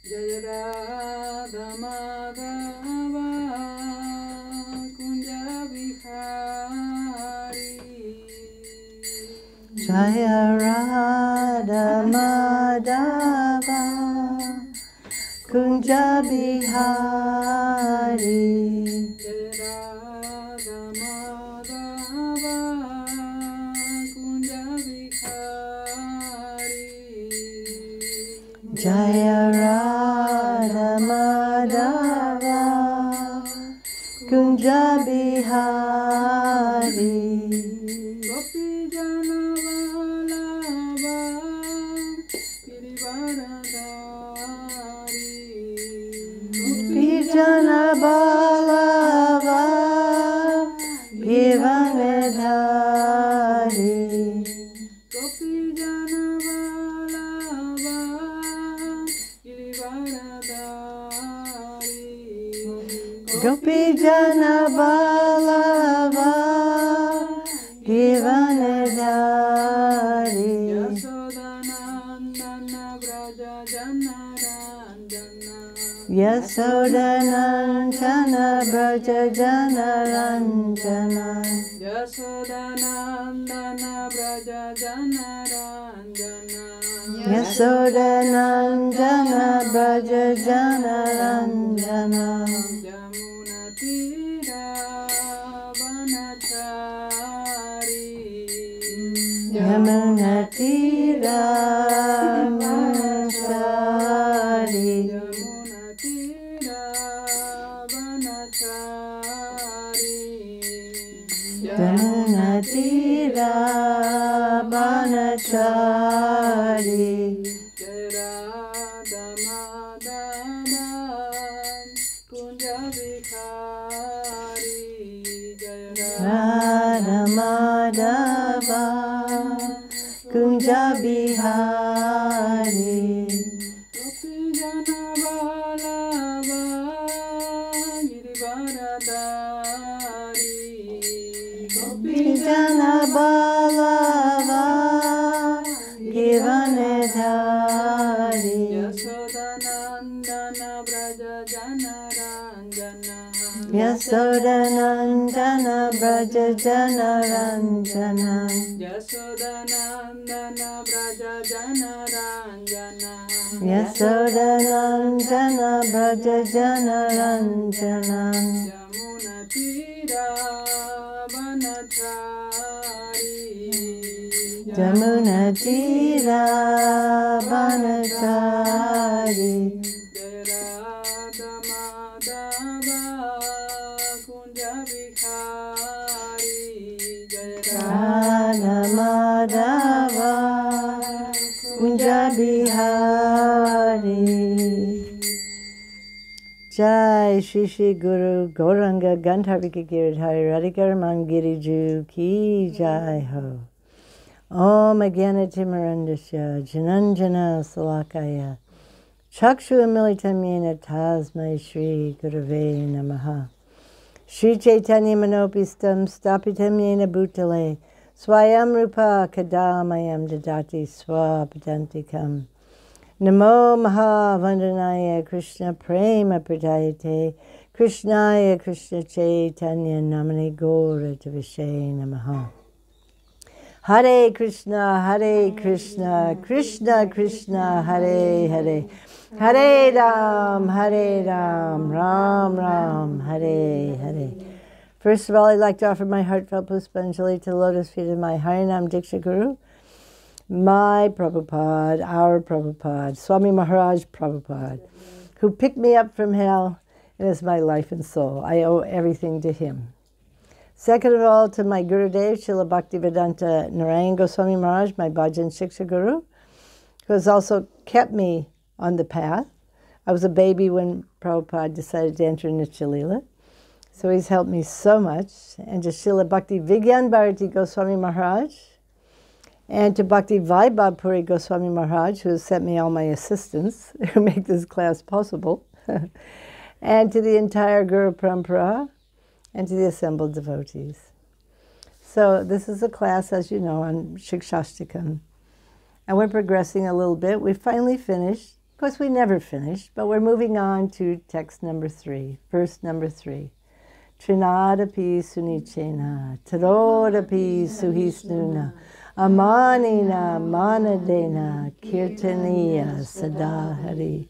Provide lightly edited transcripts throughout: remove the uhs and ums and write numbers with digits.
Jaya Radha Madhava Kunja Vihari. Jaya Radha Madhava Kunja Bihari. Jaya Radha Madhava Kunja Bihari. Gopi Jana Vallabha Girivaradhari. Gopi Jana Vallabha Girivaradhari. Gopi Jana Vallabha Girivaradhari. Gopi Jana Vallabha Girivaradhari. Yashodanandana Braja Janaranjana. Yashodanandana Braja Janaranjana. Yashodanandana Braja Janaranjana. Yashodanandana Braja Janaranjana. Yamuna Tira Vanachari. Yamuna Tira Vanachari. Jaya Radha Madhava Kunja Vihari. Radha Madhava Kunja Bihari. Gopi Jana Vallabha Girivaradhari. Gopi Jana Vallabha Girivaradhari. Yashodanandana Braja Janaranjana. Yashodanandana Braja Janaranjana. Yashodanandana Braja Janaranjana. Yashodanandana Braja Janaranjana. Yamuna Tira Vanachari. Yamuna Tira Vanachari. Jaya Radha Madhava Kunja Vihari. Jaya Radha Madhava Kunja Bihari. Jai Shri Shri Guru Gauranga Gandharvika Giridhari Radhikar Mangiriju Ki Jai Ho. Om Agyanatimarandasya Jananjana Salakaya Chakshu Militam Yena Tasmai Shri Gurave Namaha. Shri Chaitanya Manopistam Stapitam Yena Bhutale Swayam Rupa Kadamayam Dadati Swapadantikam. Namo Maha Vandanaya Krishna Prema Pradayate Krishnaya Krishna Chaitanya Namani Gora Davashe Namaha. Hare Krishna, Krishna Krishna, Hare Hare, Hare Ram, Ram Ram, Hare Hare. First of all, I'd like to offer my heartfelt Puspanjali to the lotus feet of my Harinam Diksha Guru, my Prabhupada, our Prabhupada, Swami Maharaj Prabhupada, who picked me up from hell and is my life and soul. I owe everything to him. Second of all, to my Gurudev, Srila Bhaktivedanta Narayan Goswami Maharaj, my Bhajan Shiksha Guru, who has also kept me on the path. I was a baby when Prabhupada decided to enter Nitya Leela, so he's helped me so much. And to Srila Bhakti Vigyan Bharati Goswami Maharaj, and to Bhakti Vaibhav Puri Goswami Maharaj, who has sent me all my assistants who make this class possible, and to the entire Guru Parampara, and to the assembled devotees. So this is a class, as you know, on Siksastaka. And we're progressing a little bit. We finally finished course, we never finished, but we're moving on to text number 3, verse number 3. Trinadapi sunichena, tarodapi suhisnuna, amanina manadena, kirtaniya sadahari.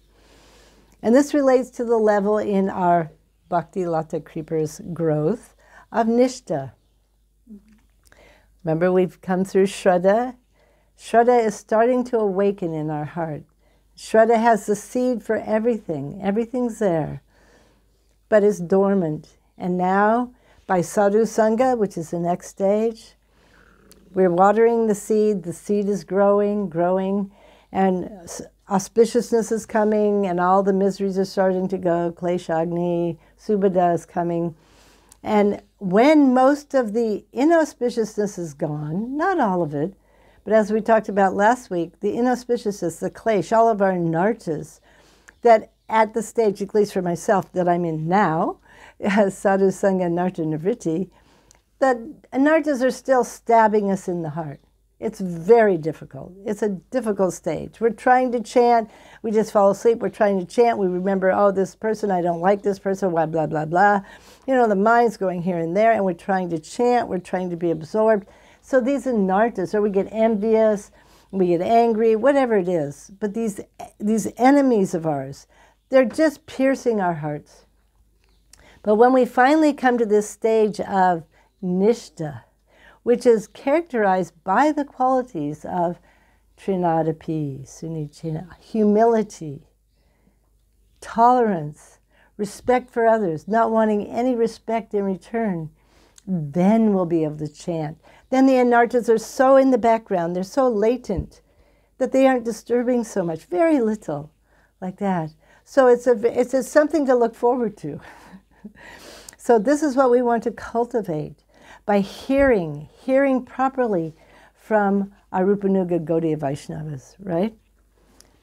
And this relates to the level in our Bhakti Lata Creeper's growth of Nishta. Remember, we've come through Shraddha. Shraddha is starting to awaken in our heart. Shraddha has the seed for everything. Everything's there, but it's dormant. And now, by Sadhu Sangha, which is the next stage, we're watering the seed is growing, and auspiciousness is coming, and all the miseries are starting to go. Kleshagni, Subhada is coming. And when most of the inauspiciousness is gone, not all of it, but as we talked about last week, the inauspiciousness, the klesh, all of our nartas, that at the stage, at least for myself, that I'm in now, Sadhu Sangha Narta Nivritti, that anartas are still stabbing us in the heart. It's very difficult. It's a difficult stage. We're trying to chant. We just fall asleep. We're trying to chant. We remember, oh, this person, I don't like this person, blah, blah, blah, blah. You know, the mind's going here and there, and we're trying to chant. We're trying to be absorbed. So these anartas, or we get envious, we get angry, whatever it is. But these enemies of ours, they're just piercing our hearts. But when we finally come to this stage of Nishta, which is characterized by the qualities of Trinadapi, Sunichena, humility, tolerance, respect for others, not wanting any respect in return, then we'll be able to chant. Then the anartas are so in the background, they're so latent, that they aren't disturbing so much, very little, like that. So it's something to look forward to. So this is what we want to cultivate by hearing properly from our Rupanuga Gaudiya Vaishnavas, right?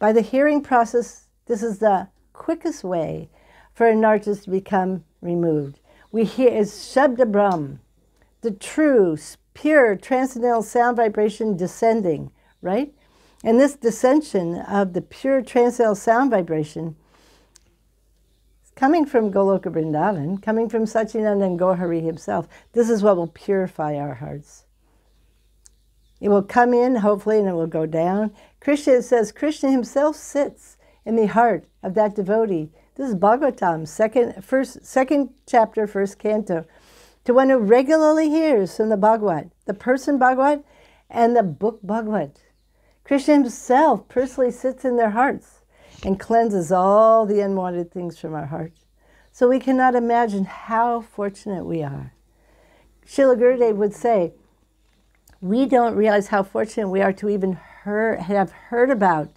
By the hearing process, this is the quickest way for anartas to become removed. We hear is Shabda Brahm, the true, pure, transcendental sound vibration descending, right? And this descension of the pure transcendental sound vibration coming from Goloka Vrindavan, coming from Satchidananda Gaurahari himself, this is what will purify our hearts. It will come in, hopefully, and it will go down. Krishna says, Krishna himself sits in the heart of that devotee. This is Bhagavatam, second chapter, first canto. To one who regularly hears from the Bhagavad, the person Bhagavad, and the book Bhagavad. Krishna himself personally sits in their hearts and cleanses all the unwanted things from our hearts. So we cannot imagine how fortunate we are. Srila Gurudev would say, we don't realize how fortunate we are to even have heard about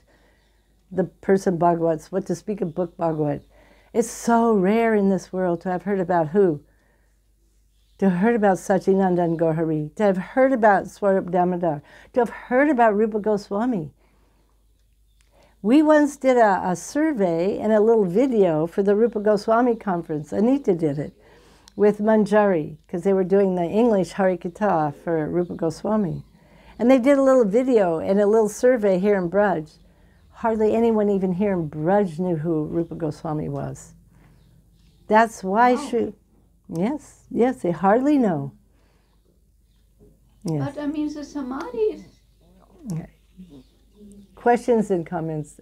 the person Bhagavad, what to speak of book Bhagavad. It's so rare in this world to have heard about who? To have heard about Satchidananda Gaurahari, to have heard about Swarup Damodar, to have heard about Rupa Goswami. We once did a survey and a little video for the Rupa Goswami conference. Anita did it with Manjari, because they were doing the English Harikatha for Rupa Goswami. And they did a little video and a little survey here in Braj. Hardly anyone even here in Braj knew who Rupa Goswami was. That's why yes, they hardly know. Yes. But that means the samadhi. Okay. Questions and comments.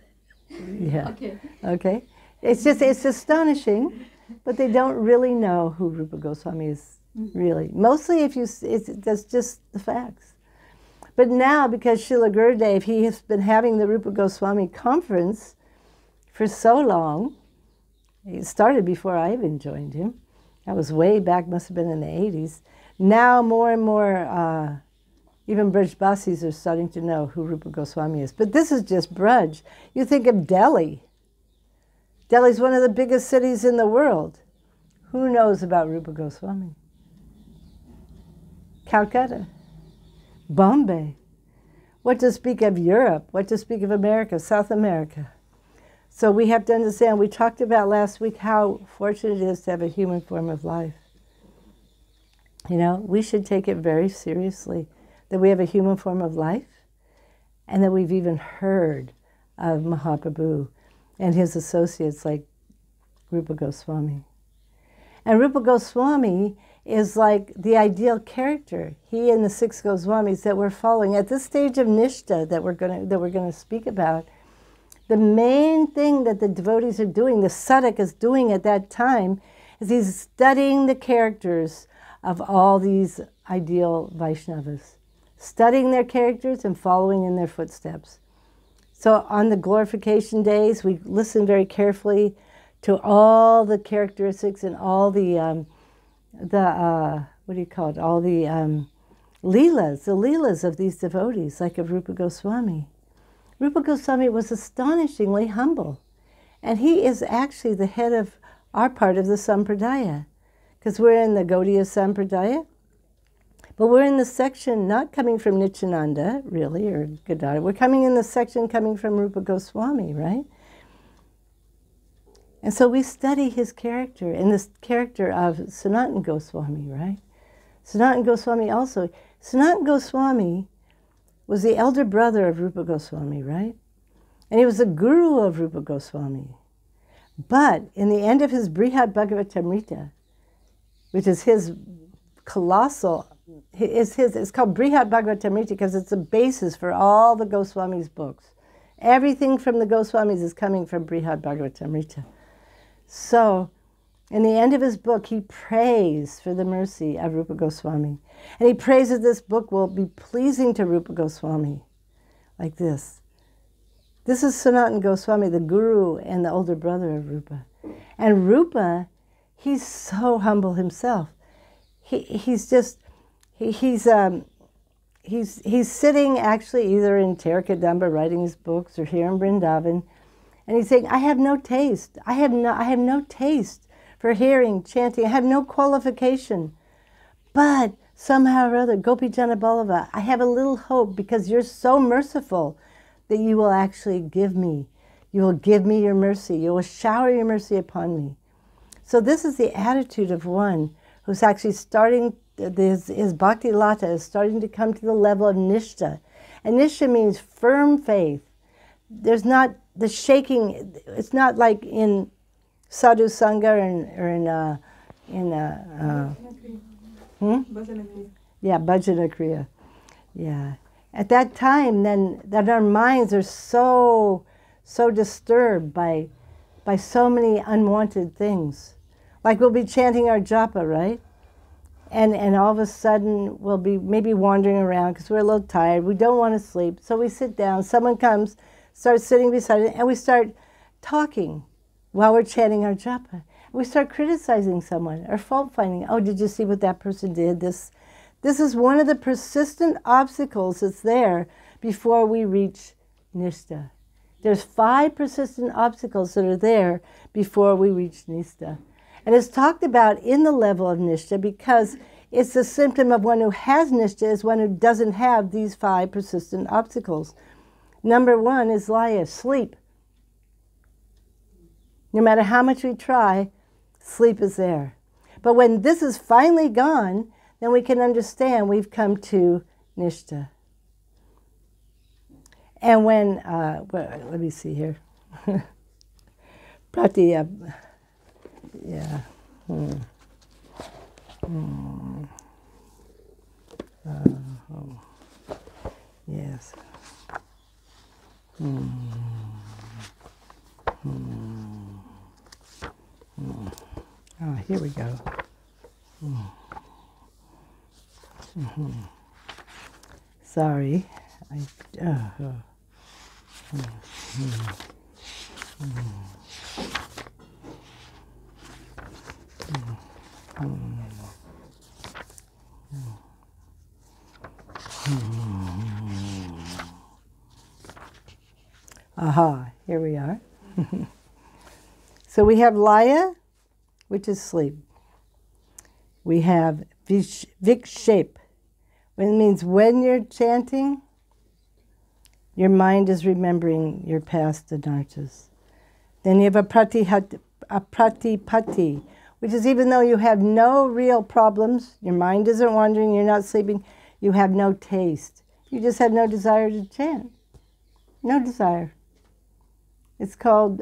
Yeah. Okay. It's astonishing, but they don't really know who Rupa Goswami is really. Mostly that's just the facts. But now, because Srila Gurudev, he has been having the Rupa Goswami conference for so long. It started before I even joined him. That was way back, must have been in the 80s. Now more and more even Brajbasis are starting to know who Rupa Goswami is. But this is just Braj. You think of Delhi. Delhi's one of the biggest cities in the world. Who knows about Rupa Goswami? Calcutta, Bombay. What to speak of Europe? What to speak of America, South America? So we have to understand, we talked about last week how fortunate it is to have a human form of life. You know, we should take it very seriously that we have a human form of life, and that we've even heard of Mahaprabhu, and his associates like Rupa Goswami. And Rupa Goswami is like the ideal character. He and the 6 Goswamis that we're following at this stage of Nishta that we're going to speak about. The main thing that the devotees are doing, the sadhak is doing at that time, is he's studying the characters of all these ideal Vaishnavas, studying their characters and following in their footsteps. So on the glorification days, we listen very carefully to all the characteristics and all the what do you call it? All the leelas of these devotees, like of Rupa Goswami. Rupa Goswami was astonishingly humble, and he is actually the head of our part of the Sampradaya, because we're in the Gaudiya Sampradaya, but we're in the section not coming from Nityananda, really, or Gadara. We're coming in the section coming from Rupa Goswami, right? And so we study his character and this character of Sanatana Goswami, right? Sanatana Goswami also. Sanatana Goswami was the elder brother of Rupa Goswami, right? And he was the guru of Rupa Goswami. But in the end of his Brihad Bhagavatamrita, which is his colossal, it's called Brihad Bhagavatamrita because it's the basis for all the Goswamis' books. Everything from the Goswamis is coming from Brihad Bhagavatamrita. So, in the end of his book, he prays for the mercy of Rupa Goswami. And he prays that this book will be pleasing to Rupa Goswami, like this. This is Sanatana Goswami, the guru and the older brother of Rupa. And Rupa, he's so humble himself. He's sitting actually either in Terikadamba writing his books or here in Vrindavan, and he's saying, I have no taste. I have no taste for hearing, chanting. I have no qualification. But somehow or other, Gopi Jana Ballava, I have a little hope because you're so merciful that you will actually give me. You will give me your mercy. You will shower your mercy upon me. So this is the attitude of one who's actually starting, his bhakti lata is starting to come to the level of nishta. And nishta means firm faith. There's not the shaking, it's not like in sadhu sangha or in bhajana kriya. Yeah. At that time, then, that our minds are so disturbed by so many unwanted things. Like we'll be chanting our japa, right? And all of a sudden we'll be maybe wandering around because we're a little tired. We don't want to sleep. So we sit down. Someone comes, starts sitting beside it, and we start talking while we're chanting our japa. We start criticizing someone or fault finding. Oh, did you see what that person did? This is one of the persistent obstacles that's there before we reach nishta. There's 5 persistent obstacles that are there before we reach nishta. And it's talked about in the level of nishta because it's a symptom of one who has nishta is one who doesn't have these 5 persistent obstacles. Number 1 is laya, sleep. No matter how much we try, sleep is there. But when this is finally gone, then we can understand we've come to nishta. And when, let me see here. Prati, yeah. Yes. Oh, here we go. Sorry. Aha, here we are. So we have laya, which is sleep. We have vikshep, which means when you're chanting, your mind is remembering your past anarthas. Then you have a pratipatti, which is even though you have no real problems, your mind isn't wandering, you're not sleeping, you have no taste. You just have no desire to chant. No desire. It's called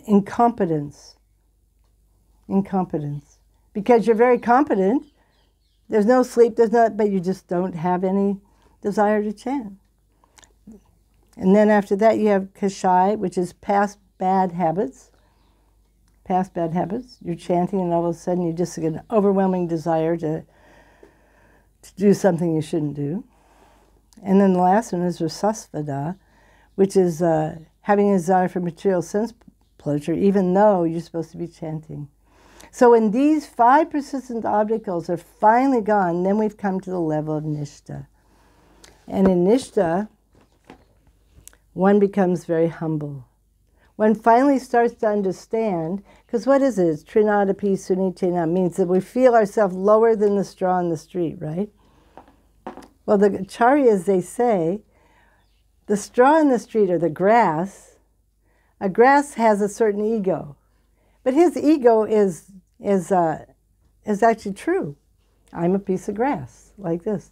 incompetence. Incompetence. Because you're very competent, there's no sleep, but you just don't have any desire to chant. And then after that you have kashai, which is past bad habits. Past bad habits. You're chanting and all of a sudden you just get an overwhelming desire to do something you shouldn't do. And then the last one is rasasvada, which is having a desire for material sense pleasure, even though you're supposed to be chanting. So when these 5 persistent obstacles are finally gone, then we've come to the level of nishta. And in nishta, one becomes very humble. One finally starts to understand, because what is it? It's trinadapi sunichena, means that we feel ourselves lower than the straw in the street, right? Well, the acharyas, they say, the straw in the street or the grass, a grass has a certain ego. But his ego is actually true. I'm a piece of grass, like this.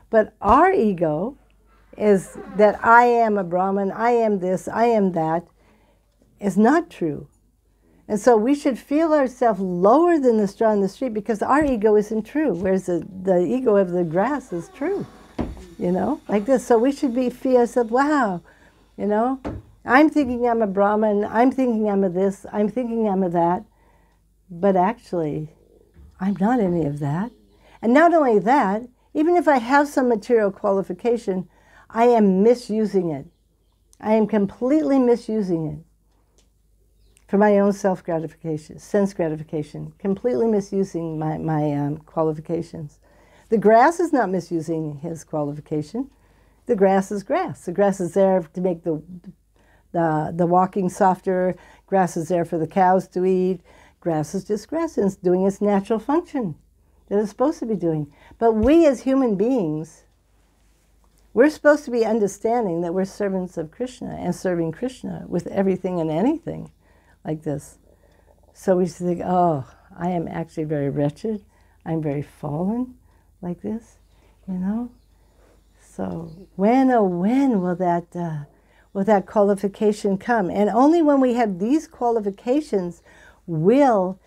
But our ego is that I am a Brahman, I am this, I am that, is not true. And so we should feel ourselves lower than the straw in the street because our ego isn't true, whereas the ego of the grass is true, you know, like this. So we should feel ourselves, wow, you know, I'm thinking I'm a Brahman, I'm thinking I'm a this, I'm thinking I'm a that, but actually, I'm not any of that. And not only that, even if I have some material qualification, I am misusing it. I am completely misusing it for my own self-gratification, sense gratification, completely misusing my qualifications. The grass is not misusing his qualification. The grass is grass. The grass is there to make the walking softer. Grass is there for the cows to eat. Grass is just grass, and it's doing its natural function that it's supposed to be doing. But we as human beings, we're supposed to be understanding that we're servants of Krishna and serving Krishna with everything and anything like this. So we think, oh, I am actually very wretched. I'm very fallen like this, you know. So when, oh when will that qualification come? And only when we have these qualifications will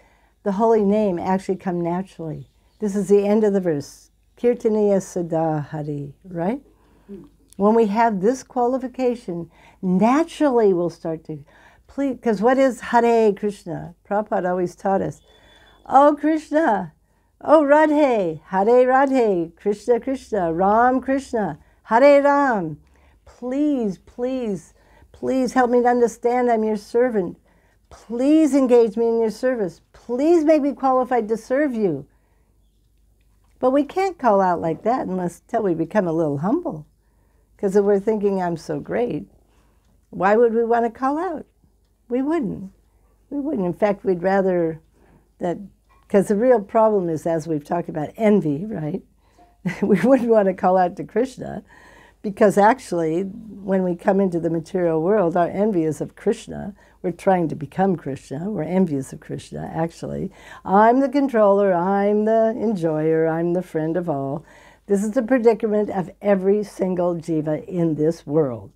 the holy name actually come naturally. This is the end of the verse. Kirtaniya Sada Hari, right? When we have this qualification, naturally we'll start to please, because what is Hare Krishna? Prabhupada always taught us, oh Krishna, oh Radhe, Hare Radhe, Krishna Krishna, Ram Krishna, Hare Ram. Please, please, please help me to understand I'm your servant. Please engage me in your service. Please make me qualified to serve you. But we can't call out like that until we become a little humble. Because if we're thinking I'm so great, why would we want to call out? We wouldn't. We wouldn't. In fact, we'd rather that, because the real problem is, as we've talked about, envy, right? We wouldn't want to call out to Krishna, because actually, when we come into the material world, our envy is of Krishna. We're trying to become Krishna. We're envious of Krishna, actually. I'm the controller. I'm the enjoyer. I'm the friend of all. This is the predicament of every single jiva in this world.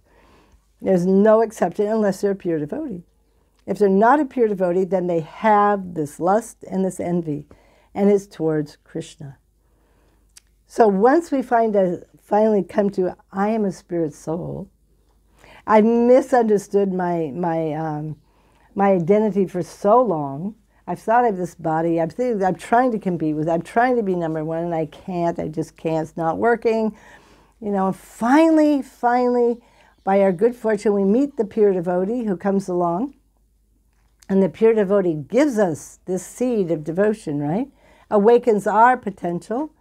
There's no exception unless they're a pure devotee. If they're not a pure devotee, then they have this lust and this envy, and it's towards Krishna. So once we finally come to, I am a spirit soul, I misunderstood my identity for so long. I've thought of this body. I'm trying to compete with it. I'm trying to be number one, and I can't. I just can't. It's not working. You know, finally, by our good fortune, we meet the pure devotee who comes along. And the pure devotee gives us this seed of devotion, right? Awakens our potential,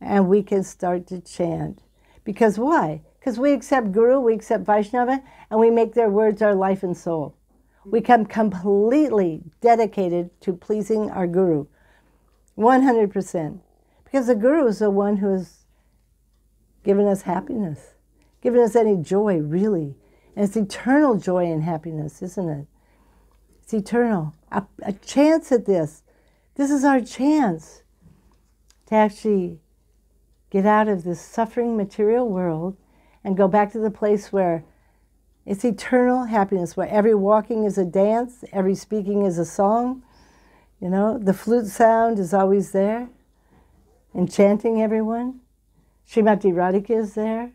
and we can start to chant. Because why? Because we accept Guru, we accept Vaishnava, and we make their words our life and soul. We become completely dedicated to pleasing our Guru, 100%. Because the Guru is the one who has given us happiness, given us any joy, really. And it's eternal joy and happiness, isn't it? It's eternal. A chance at this. This is our chance to actually get out of this suffering material world and go back to the place where it's eternal happiness, where every walking is a dance, every speaking is a song. You know, the flute sound is always there, enchanting everyone. Srimati Radhika is there,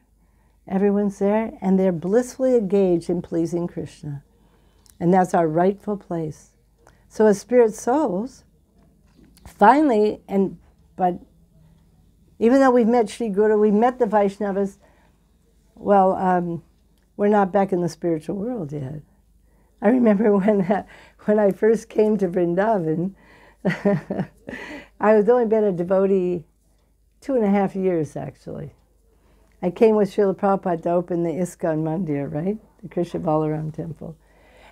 everyone's there, and they're blissfully engaged in pleasing Krishna. And that's our rightful place. So as spirit souls, finally, but even though we've met Sri Guru, we've met the Vaishnavas, well, we're not back in the spiritual world yet. I remember when I first came to Vrindavan, I was only been a devotee 2.5 years, actually. I came with Srila Prabhupada to open the ISKCON Mandir, right? The Krishna Balaram temple.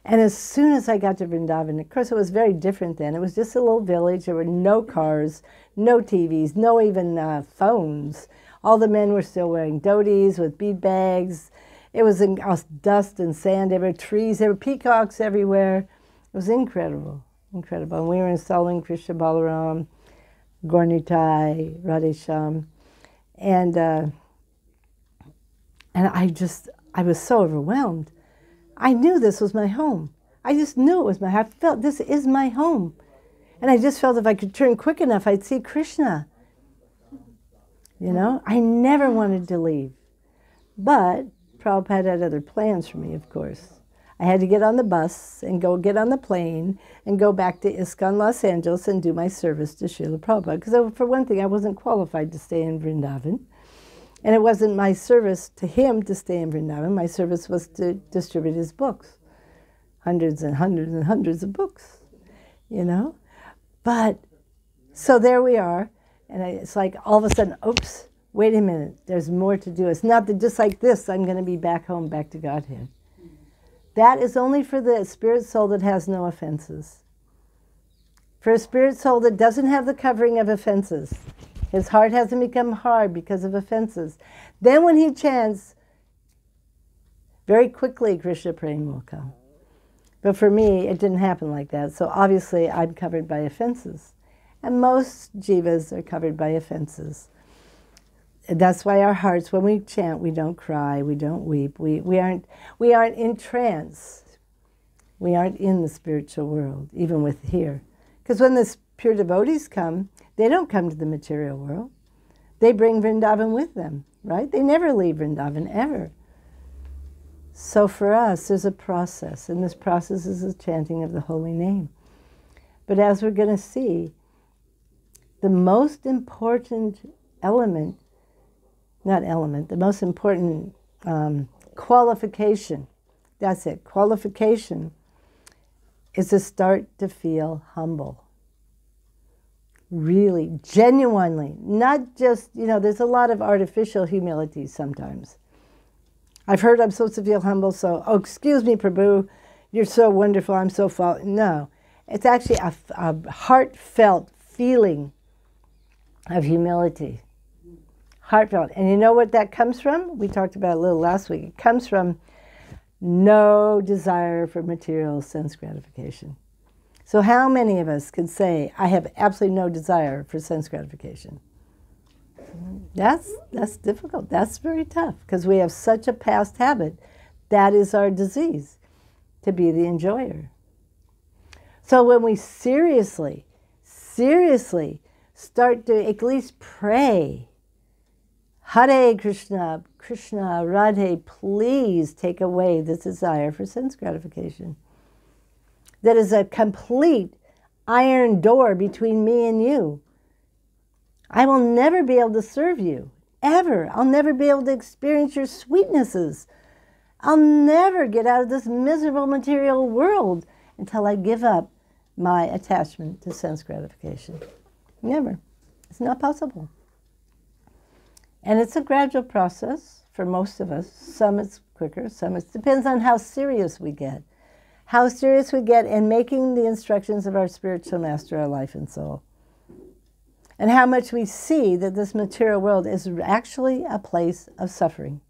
And as soon as I got to Vrindavan, of course it was very different then. It was just a little village. There were no cars, no TVs, no even phones. All the men were still wearing dhotis with bead bags. It was in dust and sand. There were trees. There were peacocks everywhere. It was incredible, incredible. And we were installing Krishna Balaram, Gornitai, Radhesham. And I was so overwhelmed. I knew this was my home. I just knew it was my home. I felt this is my home. And I just felt if I could turn quick enough, I'd see Krishna. You know, I never wanted to leave. But Prabhupada had other plans for me, of course. I had to get on the bus and go get on the plane and go back to ISKCON Los Angeles and do my service to Srila Prabhupada. Because for one thing, I wasn't qualified to stay in Vrindavan. And it wasn't my service to him to stay in Vrindavan. My service was to distribute his books. Hundreds and hundreds and hundreds of books, you know. But, so there we are. And it's like all of a sudden, oops, wait a minute, there's more to do. It's not that just like this, I'm going to be back home, back to Godhead. That is only for the spirit soul that has no offenses. For a spirit soul that doesn't have the covering of offenses, his heart hasn't become hard because of offenses. Then when he chants, very quickly Krishna Prem will come. But for me, it didn't happen like that. So obviously I'm covered by offenses. And most jivas are covered by offenses. That's why our hearts, when we chant, we don't cry, we don't weep. We aren't in trance. We aren't in the spiritual world, even with here. Because when the pure devotees come, they don't come to the material world. They bring Vrindavan with them, right? They never leave Vrindavan, ever. So for us, there's a process, and this process is the chanting of the holy name. But as we're going to see, the most important element, the most important qualification, that's it, qualification, is to start to feel humble. Really, genuinely, not just, you know, there's a lot of artificial humility sometimes. I've heard I'm supposed to feel humble, so, oh, excuse me, Prabhu, you're so wonderful, I'm so no. It's actually a heartfelt feeling of humility. Heartfelt. And you know what that comes from? We talked about it a little last week. It comes from no desire for material sense gratification. So how many of us could say, I have absolutely no desire for sense gratification? That's difficult. That's very tough because we have such a past habit. That is our disease, to be the enjoyer. So when we seriously start to at least pray, Hare Krishna, Krishna Radhe, please take away this desire for sense gratification. That is a complete iron door between me and you. I will never be able to serve you, ever. I'll never be able to experience your sweetnesses. I'll never get out of this miserable material world until I give up my attachment to sense gratification. Never. It's not possible. And it's a gradual process for most of us. Some it's quicker, some it depends on how serious we get. How serious we get in making the instructions of our spiritual master our life and soul. And how much we see that this material world is actually a place of suffering.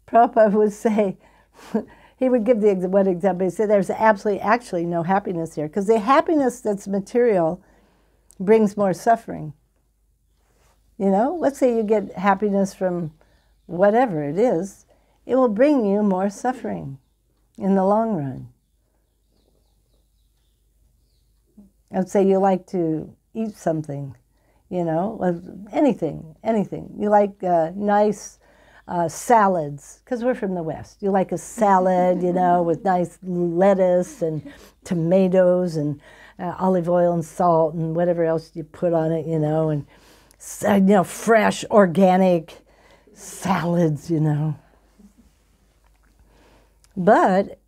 Prabhupada would say, he would give the one example, he said there's actually no happiness here, because the happiness that's material brings more suffering. You know, let's say you get happiness from whatever it is, it will bring you more suffering in the long run. I'd say you like to eat something, you know, anything. You like nice salads, because we're from the West. You like a salad, you know, with nice lettuce and tomatoes and olive oil and salt and whatever else you put on it, you know, and fresh, organic salads, you know. But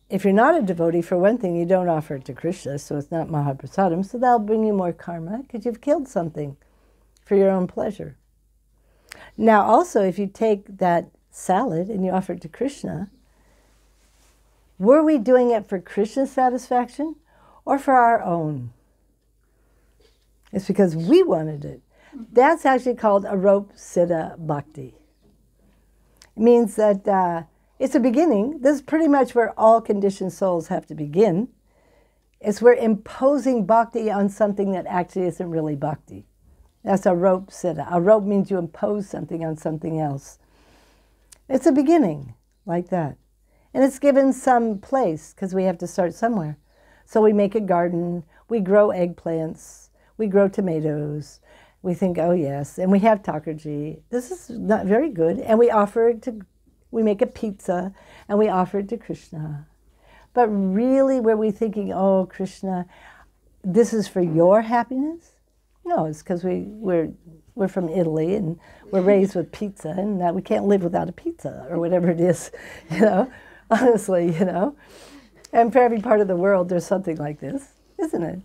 if you're not a devotee, for one thing, you don't offer it to Krishna, so it's not Mahaprasadam, so that'll bring you more karma because you've killed something for your own pleasure. Now, also, if you take that salad and you offer it to Krishna, were we doing it for Krishna's satisfaction or for our own? It's because we wanted it. That's actually called aropa siddha bhakti. It means that it's a beginning. This is pretty much where all conditioned souls have to begin. It's we're imposing bhakti on something that actually isn't really bhakti. That's aropa siddha. Aropa means you impose something on something else. It's a beginning, like that. And it's given some place, because we have to start somewhere. So we make a garden, we grow eggplants, we grow tomatoes, we think, oh yes, and we have takarji. This is not very good. And we offer it to, we make a pizza, and we offer it to Krishna. But really, were we thinking, oh, Krishna, this is for your happiness? No, it's because we're from Italy, and we're raised with pizza, and that we can't live without a pizza, or whatever it is, you know, honestly, you know. And for every part of the world, there's something like this, isn't it?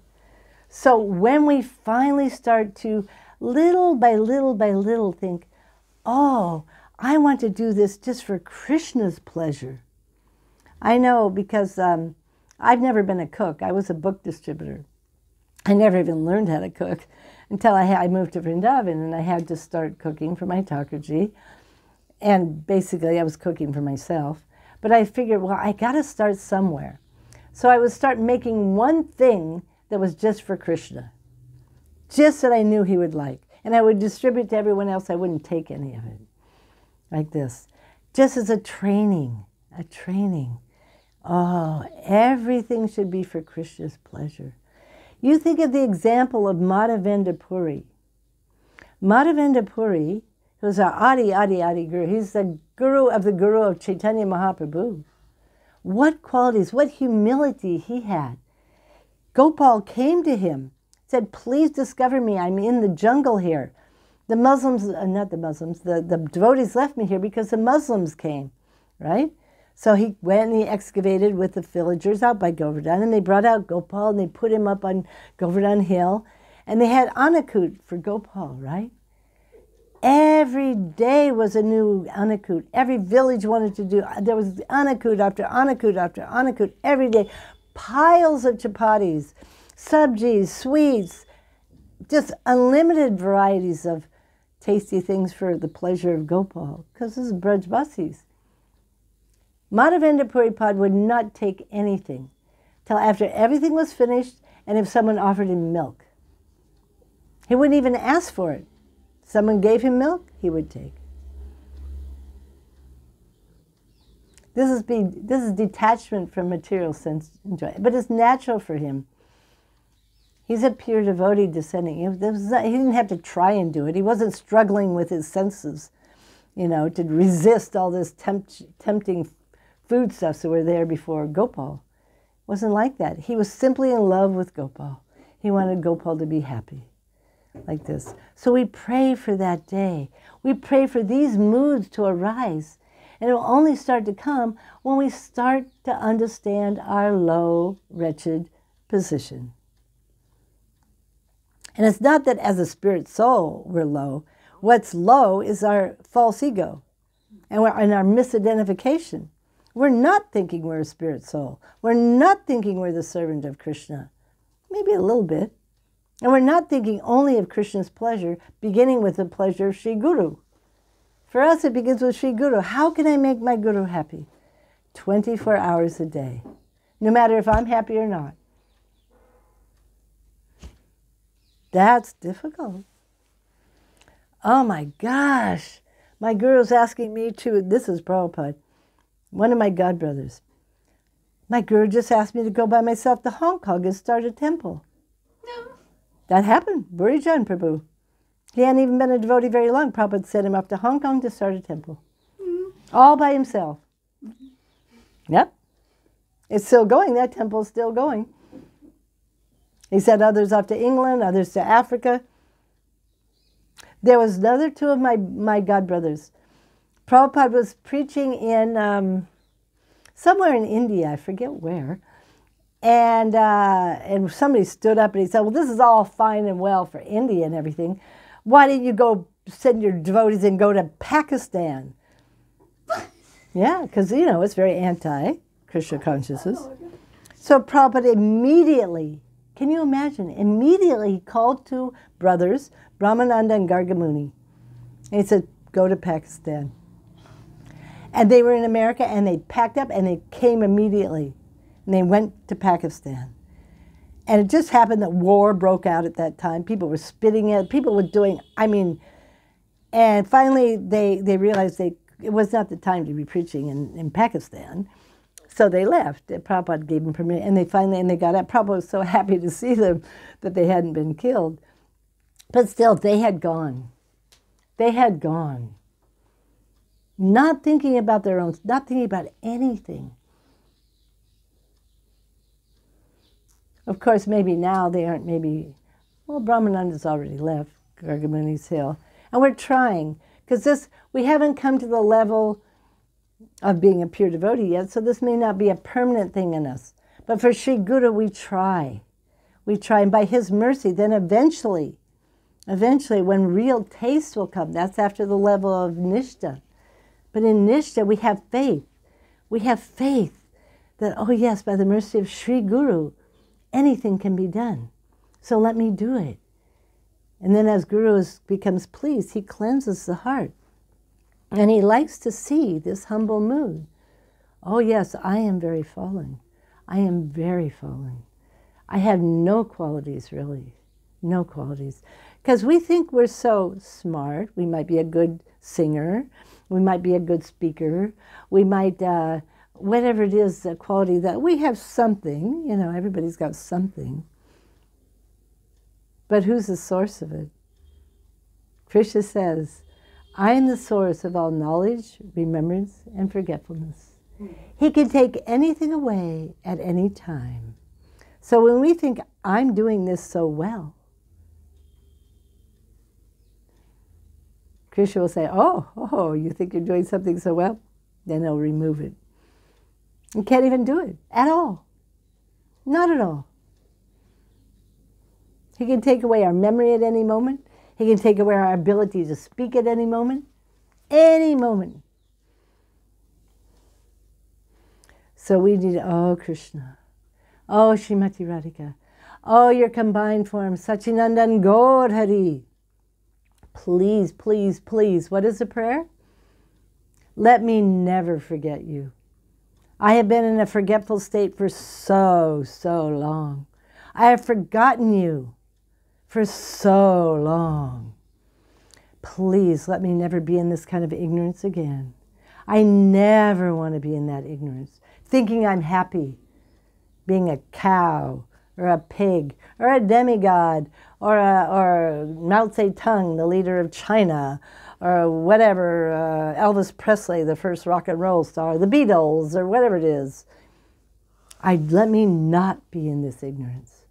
So when we finally start to, little by little, think, oh, I want to do this just for Krishna's pleasure. I know because I've never been a cook. I was a book distributor. I never even learned how to cook until I moved to Vrindavan, and I had to start cooking for my takarji. And basically, I was cooking for myself. But I figured, well, I got to start somewhere. So I would start making one thing that was just for Krishna, just that I knew he would like. And I would distribute to everyone else. I wouldn't take any of it, like this, just as a training. Oh, everything should be for Krishna's pleasure. You think of the example of Madhavendra Puri. Madhavendra Puri, who's our Adi Guru, he's the guru of Chaitanya Mahaprabhu. What qualities, what humility he had. Gopal came to him, said, please discover me, I'm in the jungle here. The Muslims, not the Muslims, the devotees left me here because the Muslims came, right? So he went and he excavated with the villagers out by Govardhan, and they brought out Gopal, and they put him up on Govardhan Hill, and they had Anakut for Gopal, right? Every day was a new Anakut. Every village wanted to do, there was Anakut after Anakut after Anakut every day. Piles of chapatis, sabjis, sweets, just unlimited varieties of tasty things for the pleasure of Gopal, because this is Brajbasis. Madhavendra Puripad would not take anything till after everything was finished, and if someone offered him milk. He wouldn't even ask for it. Someone gave him milk, he would take. This is detachment from material sense enjoyment, but it's natural for him. He's a pure devotee descending. He didn't have to try and do it. He wasn't struggling with his senses, you know, to resist all this tempting foodstuffs that were there before Gopal. It wasn't like that. He was simply in love with Gopal. He wanted Gopal to be happy, like this. So we pray for that day. We pray for these moods to arise. And it will only start to come when we start to understand our low, wretched position. And it's not that as a spirit soul we're low. What's low is our false ego and our misidentification. We're not thinking we're a spirit soul. We're not thinking we're the servant of Krishna. Maybe a little bit. And we're not thinking only of Krishna's pleasure, beginning with the pleasure of Sri Guru. For us, it begins with Sri Guru. How can I make my Guru happy? 24 hours a day, no matter if I'm happy or not. That's difficult. Oh my gosh. My guru's asking me to, this is Prabhupada, one of my godbrothers. My guru just asked me to go by myself to Hong Kong and start a temple. No. That happened. Burijan Prabhu. He hadn't even been a devotee very long. Prabhupada sent him up to Hong Kong to start a temple. All by himself. Yep. It's still going. That temple's still going. He sent others off to England, others to Africa. There was another two of my godbrothers. Prabhupada was preaching in somewhere in India, I forget where. And somebody stood up and he said, well, this is all fine and well for India and everything. Why didn't you go send your devotees and go to Pakistan? Yeah, because, you know, it's very anti-Krishna consciousness. So Prabhupada immediately, can you imagine, immediately he called two brothers, Brahmananda and Gargamuni. And he said, go to Pakistan. And they were in America and they packed up and they came immediately. And they went to Pakistan. And it just happened that war broke out at that time. People were spitting it. People were doing, and finally they realized it was not the time to be preaching in Pakistan. So they left. Prabhupada gave them permission. And they got out. Prabhupada was so happy to see them that they hadn't been killed. But still, they had gone. They had gone. Not thinking about their own, not thinking about anything. Of course, maybe now they aren't, Brahmananda's already left, Gargamuni's Hill. And we're trying, because we haven't come to the level of being a pure devotee yet, so this may not be a permanent thing in us. But for Sri Guru, we try. We try, and by his mercy, then eventually, when real taste will come, that's after the level of Nishta. But in Nishta, we have faith. We have faith that, oh yes, by the mercy of Sri Guru, anything can be done. So let me do it. And then as Guru becomes pleased, he cleanses the heart. And he likes to see this humble mood. Oh yes, I am very fallen. I am very fallen. I have no qualities, really. No qualities. Because we think we're so smart. We might be a good singer. We might be a good speaker. We might, whatever it is, the quality that we have something. You know, everybody's got something. But who's the source of it? Krishna says, I am the source of all knowledge, remembrance, and forgetfulness. He can take anything away at any time. So when we think, I'm doing this so well, Krishna will say, oh, you think you're doing something so well? Then he'll remove it. You can't even do it at all. Not at all. He can take away our memory at any moment. He can take away our ability to speak at any moment. Any moment. So we need, oh Krishna, oh Srimati Radhika, oh your combined form, Sachinandan Gaur Hari. Please, please, please, what is the prayer? Let me never forget you. I have been in a forgetful state for so long. I have forgotten you for so long. Please let me never be in this kind of ignorance again. I never want to be in that ignorance, thinking I'm happy being a cow or a pig or a demigod or Mao Zedong, the leader of China, or whatever, Elvis Presley, the first rock and roll star, the Beatles, or whatever it is. Let me not be in this ignorance,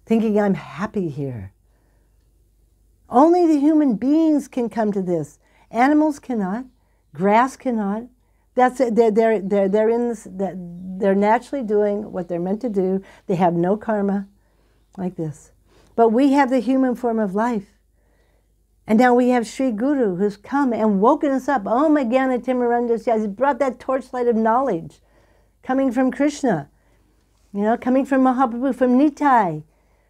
thinking I'm happy here. Only the human beings can come to this. Animals cannot. Grass cannot. That's it. They're in this. They're naturally doing what they're meant to do. They have no karma, like this. But we have the human form of life. And now we have Sri Guru who's come and woken us up. Oh, my Jnana Timarandasya. He's brought that torchlight of knowledge coming from Krishna, coming from Mahaprabhu, from Nitai.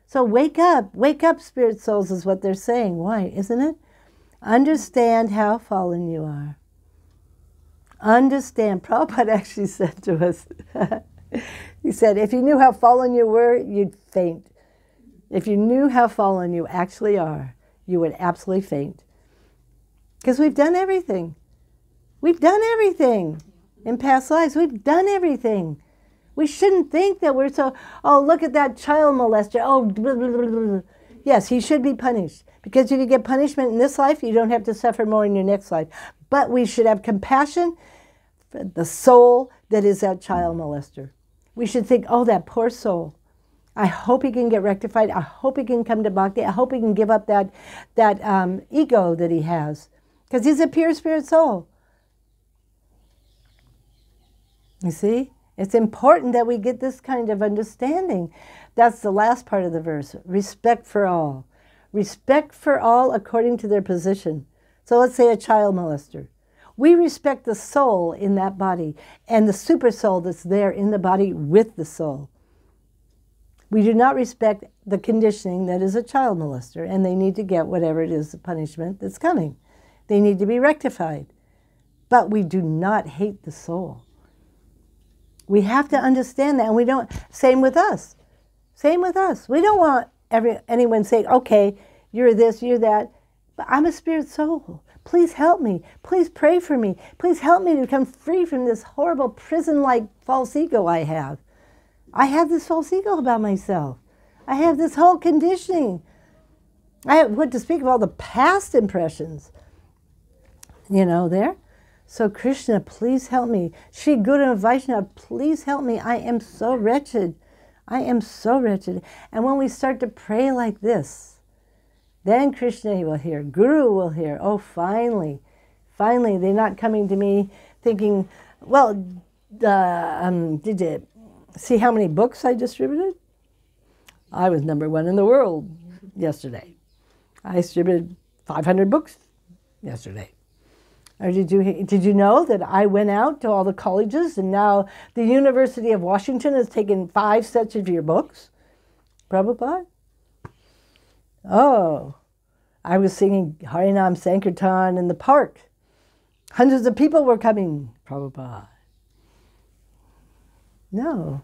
So wake up, spirit souls is what they're saying. Why, isn't it? Understand how fallen you are. Understand. Prabhupada actually said to us, he said, if you knew how fallen you were, you'd faint. If you knew how fallen you actually are, you would absolutely faint. Because we've done everything. We've done everything in past lives. We've done everything. We shouldn't think that we're so, oh, look at that child molester. Oh, blah, blah, blah, blah. Yes, he should be punished. Because if you get punishment in this life, you don't have to suffer more in your next life. But we should have compassion for the soul that is that child molester. We should think, oh, that poor soul. I hope he can get rectified. I hope he can come to bhakti. I hope he can give up that ego that he has. Because he's a pure spirit soul. You see? It's important that we get this kind of understanding. That's the last part of the verse. Respect for all. Respect for all according to their position. So let's say a child molester. We respect the soul in that body and the super soul that's there in the body with the soul. We do not respect the conditioning that is a child molester, and they need to get whatever it is, the punishment that's coming. They need to be rectified. But we do not hate the soul. We have to understand that, and we don't, same with us. Same with us. We don't want anyone saying, okay, you're this, you're that, but I'm a spirit soul. Please help me. Please pray for me. Please help me to become free from this horrible prison-like false ego I have. I have this false ego about myself. I have this whole conditioning. I have, what to speak of all the past impressions, you know, there. So Krishna, please help me. Shri Guru and Vaishnava, please help me. I am so wretched. I am so wretched. And when we start to pray like this, then Krishna will hear, Guru will hear. Oh, finally, finally, they're not coming to me thinking, well, did you see how many books I distributed? I was #1 in the world yesterday. I distributed 500 books yesterday. Or did you know that I went out to all the colleges and now the University of Washington has taken 5 sets of your books? Prabhupada? Oh, I was singing Harinam Sankirtan in the park. Hundreds of people were coming, Prabhupada. No,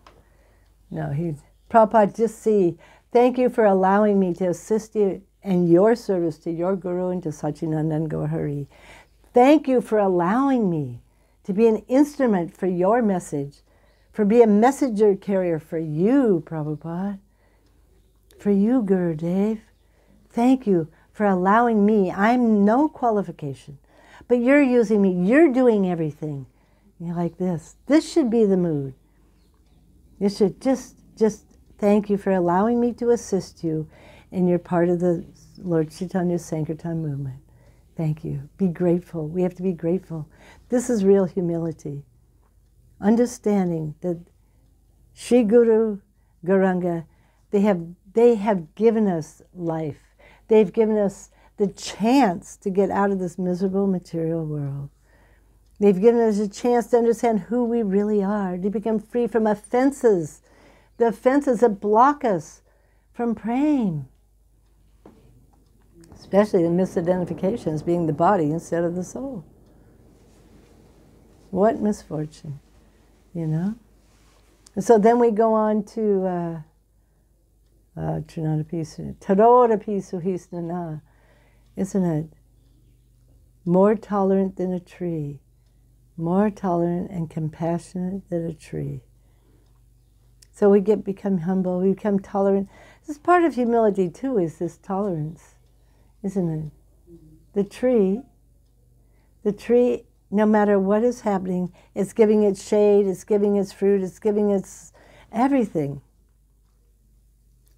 Prabhupada, just see, thank you for allowing me to assist you in your service to your Guru and to Satchidananda Gaur Hari. Thank you for allowing me to be an instrument for your message, for be a messenger carrier for you, Prabhupada, for you, Gurudev. Thank you for allowing me. I'm no qualification, but you're using me. You're doing everything. You're like this. This should be the mood. You should just thank you for allowing me to assist you in your part of the Lord Chaitanya's Sankirtan movement. Thank you. Be grateful. We have to be grateful. This is real humility. Understanding that Shri Guru, Gauranga, they have given us life. They've given us the chance to get out of this miserable material world. They've given us a chance to understand who we really are, to become free from offenses, the offenses that block us from praying. Especially the misidentifications, being the body instead of the soul. What misfortune, you know? And so then we go on to Tarodapi Suhisnana, isn't it? More tolerant than a tree, more tolerant and compassionate than a tree. So we become humble, we become tolerant. This is part of humility too, is this tolerance. Isn't it? The tree, no matter what is happening, it's giving its shade, it's giving its fruit, it's giving its everything.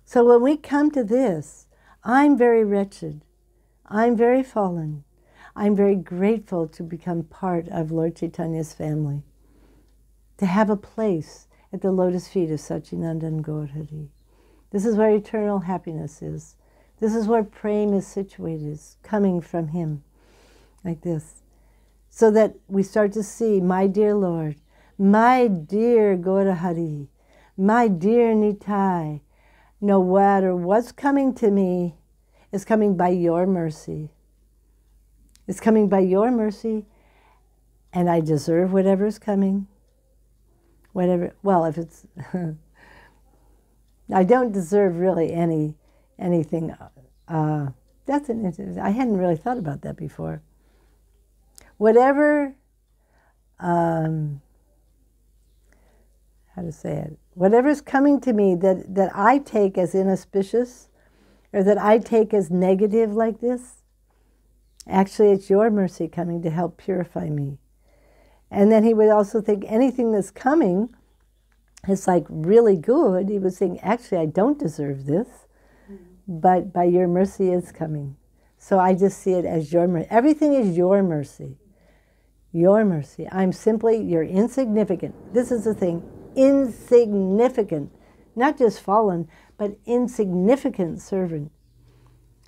So when we come to this, I'm very wretched, I'm very fallen, I'm very grateful to become part of Lord Chaitanya's family, to have a place at the lotus feet of Satchidananda Gaur Hari. This is where eternal happiness is. This is where prema is situated, is coming from him, like this. So that we start to see, my dear Lord, my dear Gaur Hari, my dear Nitai, no matter what's coming to me, is coming by your mercy. It's coming by your mercy, and I deserve whatever's coming. Whatever, well, if it's, I don't deserve really anything. That's I hadn't really thought about that before. Whatever how to say it, whatever's coming to me that I take as inauspicious or that I take as negative like this, actually it's your mercy coming to help purify me. And then he would also think anything that's coming is like really good. He would think, actually, I don't deserve this, but by your mercy it's coming. So I just see it as your mercy. Everything is your mercy. Your mercy. I'm simply, you're insignificant. This is the thing, insignificant. Not just fallen, but insignificant servant.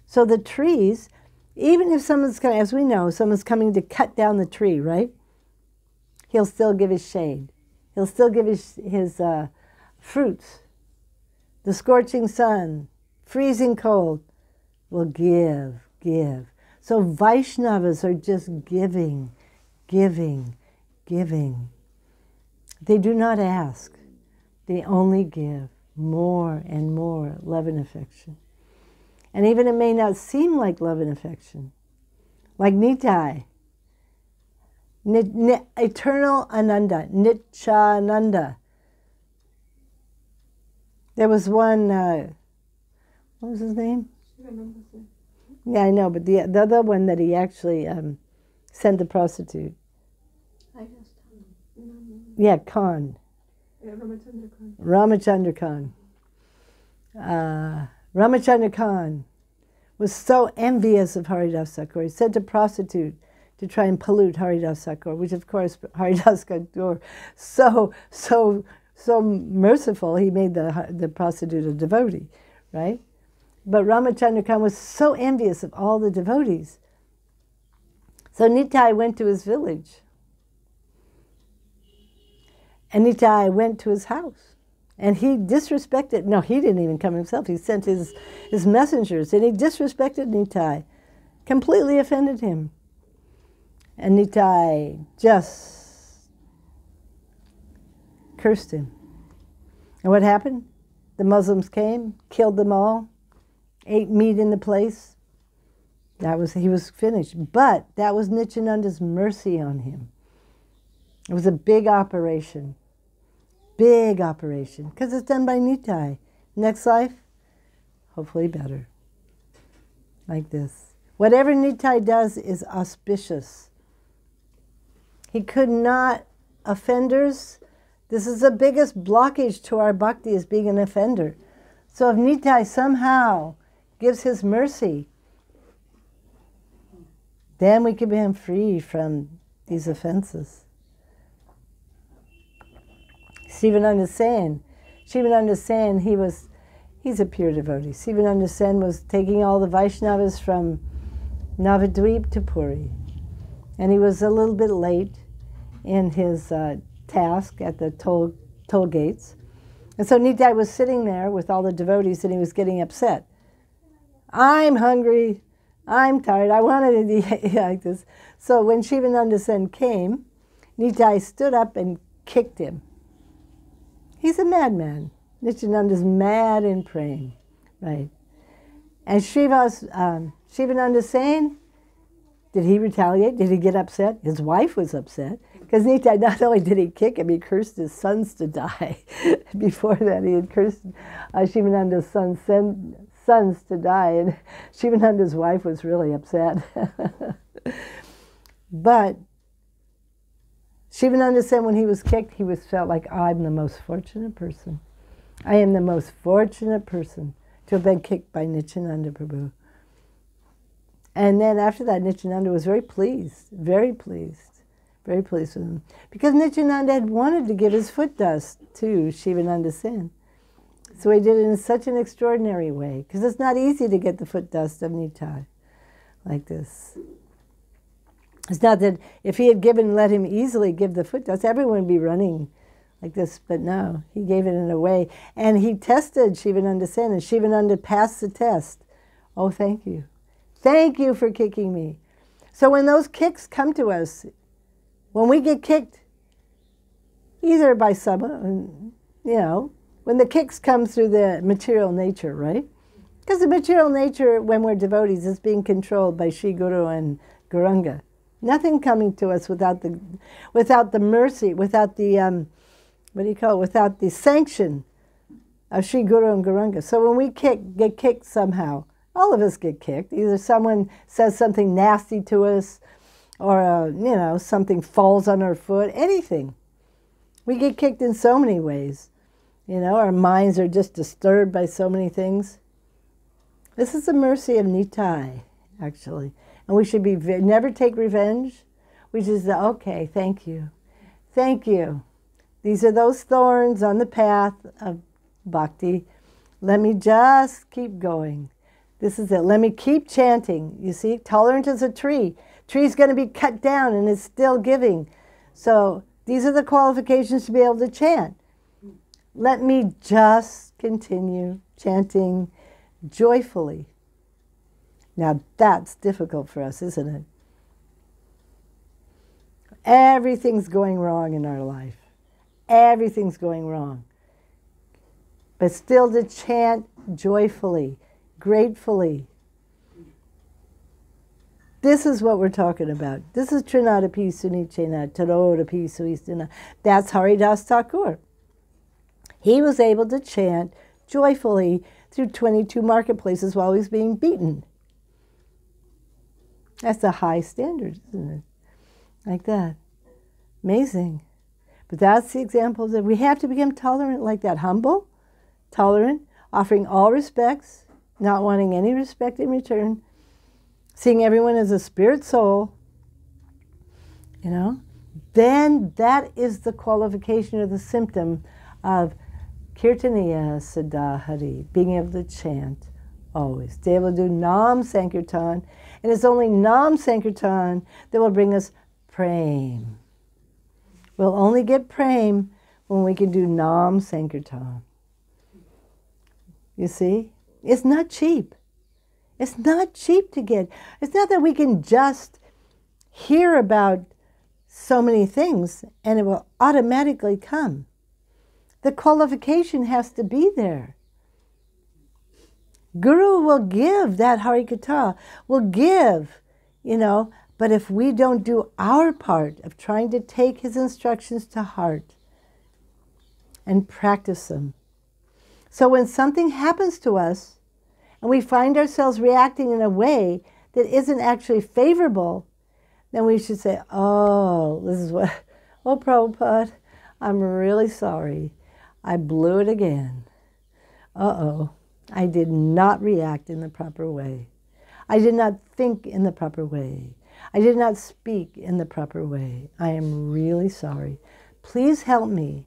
So the trees, even if someone's coming, as we know, someone's coming to cut down the tree, right? He'll still give his shade. He'll still give his fruits. The scorching sun, freezing cold, will give. So Vaishnavas are just giving. They do not ask. They only give more and more love and affection. And even it may not seem like love and affection. Like Nitai. Eternal Ananda, Nityananda. There was one, what was his name? Yeah, I know, but the other one that he actually sent the prostitute. Yeah, Khan. Yeah, Ramachandra Khan. Ramachandra Khan was so envious of Haridas Thakur. He sent a prostitute to try and pollute Haridas Thakur, which of course Haridas Thakur so merciful, he made the prostitute a devotee, right? But Ramachandra Khan was so envious of all the devotees. So Nitai went to his village. And Nitai went to his house. And he disrespected, no, he didn't even come himself. He sent his messengers, and he disrespected Nitai, completely offended him. And Nitai just cursed him. And what happened? The Muslims came, killed them all, ate meat in the place. He was finished. But that was Nityananda's mercy on him. It was a big operation. Big operation. Because it's done by Nitai. Next life, hopefully better. Like this. Whatever Nitai does is auspicious. He could not, offenders, this is the biggest blockage to our bhakti, is being an offender. So if Nitai somehow gives his mercy, then we can be free from these offenses. Sivananda Sen he's a pure devotee. Sivananda Sen was taking all the Vaishnavas from Navadvip to Puri. And he was a little bit late in his task at the toll gates. And so Nitai was sitting there with all the devotees and he was getting upset. I'm hungry, I'm tired, I wanted to eat like this. So when Sivananda Sen came, Nitai stood up and kicked him. He's a madman. Nityananda's mad in praying, right? And Sivananda Sen, did he retaliate? Did he get upset? His wife was upset. Because Nitai, not only did he kick him, he cursed his sons to die. Before that, he had cursed Shivananda's sons to die. And Shivananda's wife was really upset. But Shivananda said when he was kicked, he felt like, I'm the most fortunate person. I am the most fortunate person to have been kicked by Nityananda Prabhu. And then after that, Nityananda was very pleased with him. Because Nityananda had wanted to give his foot dust to Shivananda Sen. So he did it in such an extraordinary way. Because it's not easy to get the foot dust of Nitai like this. It's not that if he had let him easily give the foot dust, everyone would be running like this. But no, he gave it in a way. And he tested Shivananda Sen, and Shivananda passed the test. Oh, thank you. Thank you for kicking me. So when those kicks come to us, when we get kicked, either by someone, when the kicks come through the material nature, right? Because the material nature, when we're devotees, is being controlled by Shri Guru and Gauranga. Nothing coming to us without the mercy, without the without the sanction of Sri Guru and Gauranga. So when we get kicked somehow, all of us get kicked. Either someone says something nasty to us, or something falls on our foot. Anything. We get kicked in so many ways. Our minds are just disturbed by so many things. This is the mercy of Nitai, actually. And we should never take revenge. We just say, okay, thank you. Thank you. These are those thorns on the path of bhakti. Let me just keep going. This is it. Let me keep chanting. You see, tolerant as a tree. Tree's going to be cut down and it's still giving. So these are the qualifications to be able to chant. Let me just continue chanting joyfully. Now that's difficult for us, isn't it? Everything's going wrong in our life. Everything's going wrong. But still to chant joyfully, gratefully. This is what we're talking about. This is Trinadapi Sunichena, Tarodapi Suistana. That's Haridas Thakur. He was able to chant joyfully through 22 marketplaces while he was being beaten. That's a high standard, isn't it? Like that. Amazing. But that's the example that we have to become tolerant like that. Humble, tolerant, offering all respects, not wanting any respect in return, seeing everyone as a spirit soul, then that is the qualification or the symptom of Kirtaniya Siddhahari, being able to chant always. To be able to do Nam Sankirtan, and it's only Nam Sankirtan that will bring us Prem. We'll only get Prem when we can do Nam Sankirtan. You see? It's not cheap. It's not cheap to get. It's not that we can just hear about so many things and it will automatically come. The qualification has to be there. Guru will give that Harikatha, will give, but if we don't do our part of trying to take his instructions to heart and practice them. So when something happens to us and we find ourselves reacting in a way that isn't actually favorable, then we should say, oh, Prabhupada, I'm really sorry. I blew it again. Uh-oh. I did not react in the proper way. I did not think in the proper way. I did not speak in the proper way. I am really sorry. Please help me.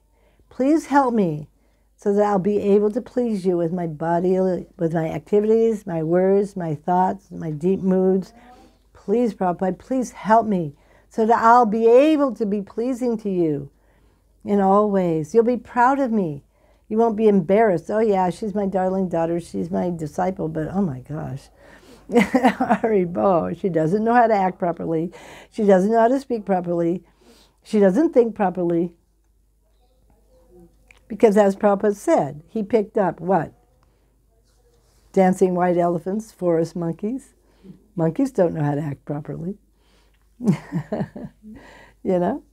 Please help me so that I'll be able to please you with my body, with my activities, my words, my thoughts, my deep moods. Please, Prabhupada, please help me so that I'll be able to be pleasing to you in all ways. You'll be proud of me. You won't be embarrassed. Oh yeah, she's my darling daughter, she's my disciple, but oh my gosh. Haribo, she doesn't know how to act properly. She doesn't know how to speak properly. She doesn't think properly. Because as Prabhupada said, he picked up what? Dancing white elephants, forest monkeys. Monkeys don't know how to act properly. We don't.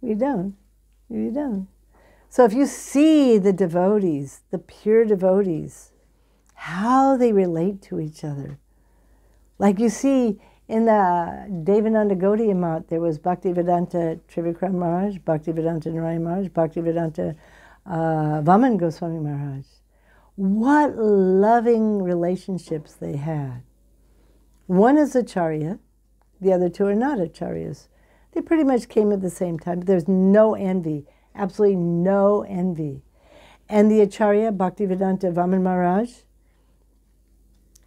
We don't. So if you see the devotees, the pure devotees, how they relate to each other. Like you see in the Devananda Gaudiya Mat, there was Bhaktivedanta Trivikram Maharaj, Bhaktivedanta Narayan Maharaj, Bhaktivedanta Vaman Goswami Maharaj. What loving relationships they had. One is Acharya, the other two are not Acharyas. They pretty much came at the same time, but there's no envy, absolutely no envy. And the Acharya, Bhaktivedanta Vaman Maharaj,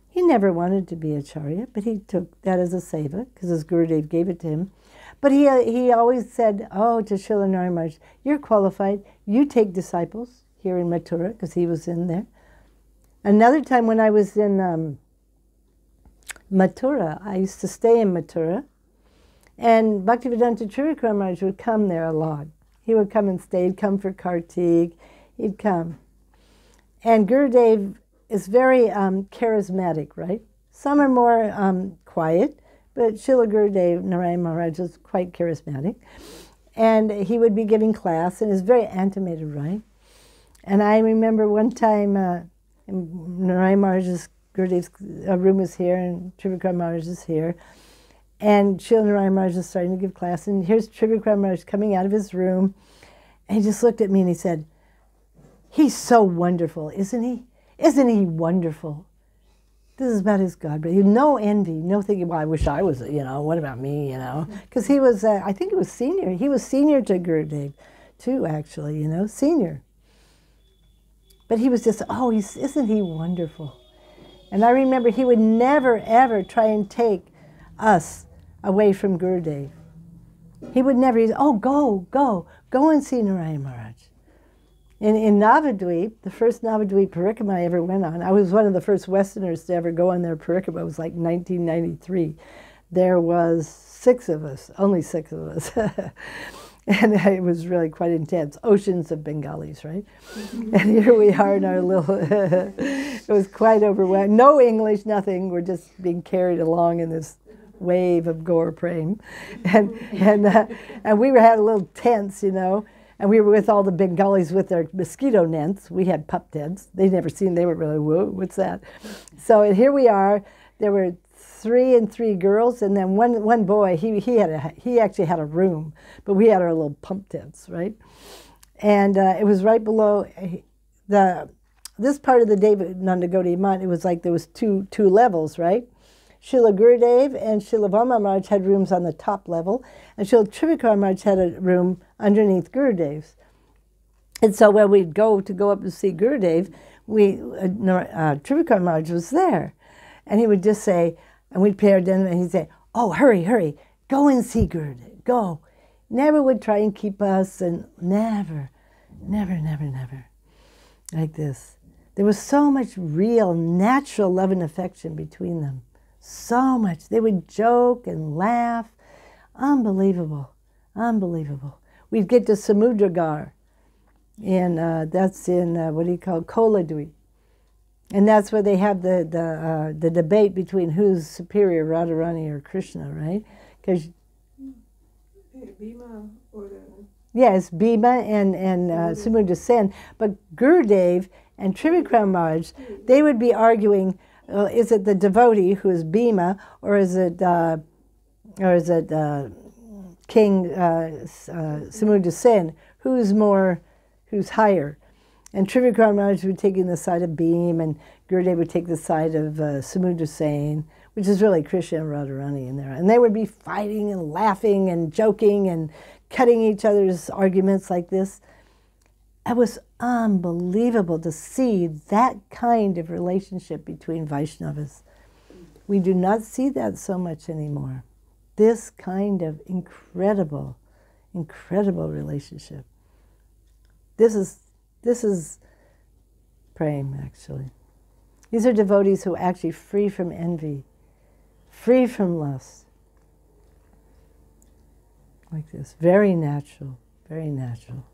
he never wanted to be Acharya, but he took that as a seva, because his Gurudev gave it to him. But he always said, oh, to Srila Narayan Maharaj, you're qualified, you take disciples here in Mathura, because he was in there. Another time when I was in Mathura, I used to stay in Mathura, and Bhaktivedanta Trivikram Maharaj would come there a lot. He would come and stay, he'd come for Kartik, he'd come. And Gurudev is very charismatic, right? Some are more quiet, but Srila Gurudev Narayan Maharaj was quite charismatic. And he would be giving class, and it's very animated, right? And I remember one time, Narayan Maharaj's, Gurudev's room was here, and Trivikram Maharaj is here. And Srila Narayan Maharaj is starting to give class, and here's Trivikram Maharaj coming out of his room, and he just looked at me and he said, "He's so wonderful, isn't he? Isn't he wonderful?" This is about his God, but he had no envy, no thinking, well, I wish I was, what about me, Because he was, I think he was senior. He was senior to Gurudev, too, actually, senior. But he was just, isn't he wonderful? And I remember he would never, ever try and take us away from Gurudev. He would never, go and see Narayan Maharaj. In Navadvip, the first Navadvip Parikrama I ever went on, I was one of the first Westerners to ever go on their Parikrama. It was like 1993. There was 6 of us, only 6 of us. And it was really quite intense. Oceans of Bengalis, right? And here we are in our little, it was quite overwhelming. No English, nothing. We're just being carried along in this wave of Gaur Prem. And we had a little tents, and we were with all the Bengalis with their mosquito nets. We had pup tents. They'd never seen, they were really, whoa, what's that? So and here we are. There were 3 and 3 girls, and then one boy, he actually had a room, but we had our little pump tents, right? And it was right below this part of the Devananda Gaudiya Math. It was like there was two levels, right? Srila Gurudev and Srila Vama Maharaj had rooms on the top level, and Srila Trivikram Maharaj had a room underneath Gurudev's. And so when we'd go up to see Gurudev, Trivikram Maharaj was there. And he would just say, and we'd pair them, and he'd say, "Oh, hurry, go and see Gurudev, go." Never would try and keep us, and never, like this. There was so much real, natural love and affection between them. So much. They would joke and laugh. Unbelievable. We'd get to Samudragar, and that's in, Koladwi. And that's where they have the debate between who's superior, Radharani or Krishna, right? Because Bhima or yes, Bhima and Samudra Sen. But Gurudev and Trivikram Maharaj, they would be arguing, is it the devotee who is Bhima, or is it King Samudra Sen, who's higher? And Trivikram Maharaj would take the side of Bhima, and Gurudev would take the side of Samudra Sen, which is really Krishna and Radharani in there. And they would be fighting and laughing and joking and cutting each other's arguments like this. It was unbelievable to see that kind of relationship between Vaishnavas. We do not see that so much anymore. This kind of incredible relationship. This is prem, actually. These are devotees who are actually free from envy, free from lust. Like this, very natural, very natural.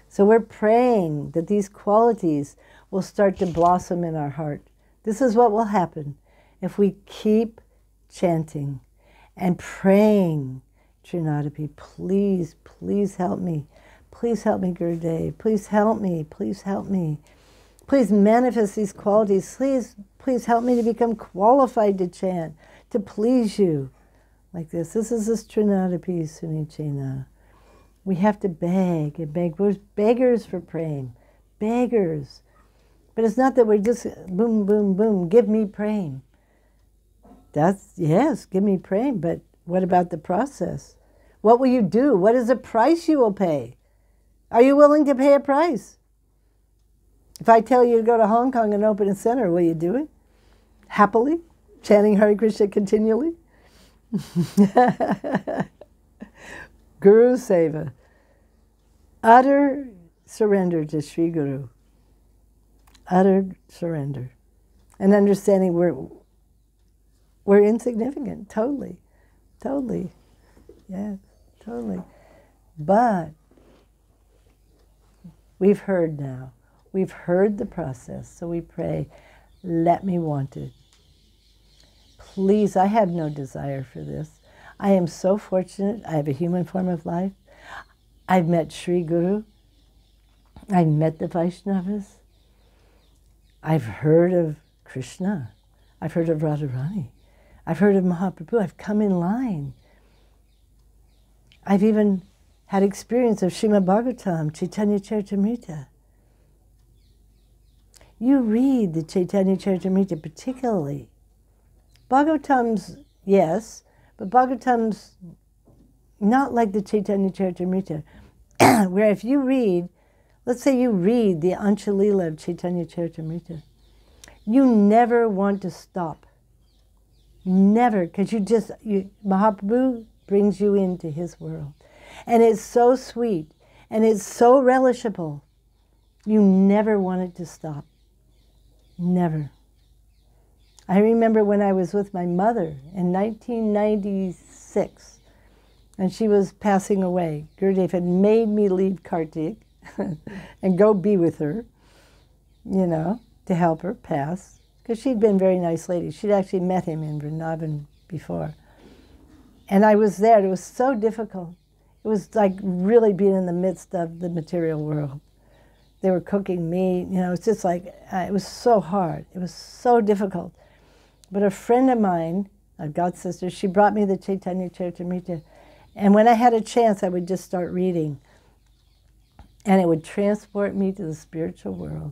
So we're praying that these qualities will start to blossom in our heart. This is what will happen if we keep chanting and praying, Trinadapi, please help me. Please help me, Gurudev. Please help me. Please help me. Please manifest these qualities. Please help me to become qualified to chant, to please you. Like this. This is this Trinadapi Sunichena. We have to beg and beg. We're beggars for praying. Beggars. But it's not that we're just boom, boom, boom, give me praying. Yes, give me praying, but what about the process? What will you do? What is the price you will pay? Are you willing to pay a price? If I tell you to go to Hong Kong and open a center, will you do it? Happily? Chanting Hare Krishna continually? Guru Seva. Utter surrender to Sri Guru. Utter surrender. And understanding we're insignificant, totally. Yes, totally. But we've heard now. We've heard the process, so we pray, let me want it. please, I have no desire for this. I am so fortunate. I have a human form of life. I've met Sri Guru. I've met the Vaishnavas. I've heard of Krishna. I've heard of Radharani. I've heard of Mahaprabhu. I've come in line. I've even had experience of Srimad Bhagavatam, Chaitanya Charitamrita. You read the Chaitanya Charitamrita particularly. Bhagavatam's, yes, but Bhagavatam's not like the Chaitanya Charitamrita, where if you read, let's say you read the Anchalila of Chaitanya Charitamrita, you never want to stop. Never, because Mahaprabhu brings you into his world. And it's so sweet, and it's so relishable. You never want it to stop. Never. I remember when I was with my mother in 1996, and she was passing away. Gurudev had made me leave Kartik and go be with her, you know, to help her pass. Because she'd been a very nice lady. She'd actually met him in Vrindavan before. And I was there. It was so difficult. It was like really being in the midst of the material world. They were cooking meat, you know, it's just like, it was so hard. It was so difficult. But a friend of mine, a god sister, she brought me the Chaitanya Charitamrita. And when I had a chance, I would just start reading. And it would transport me to the spiritual world.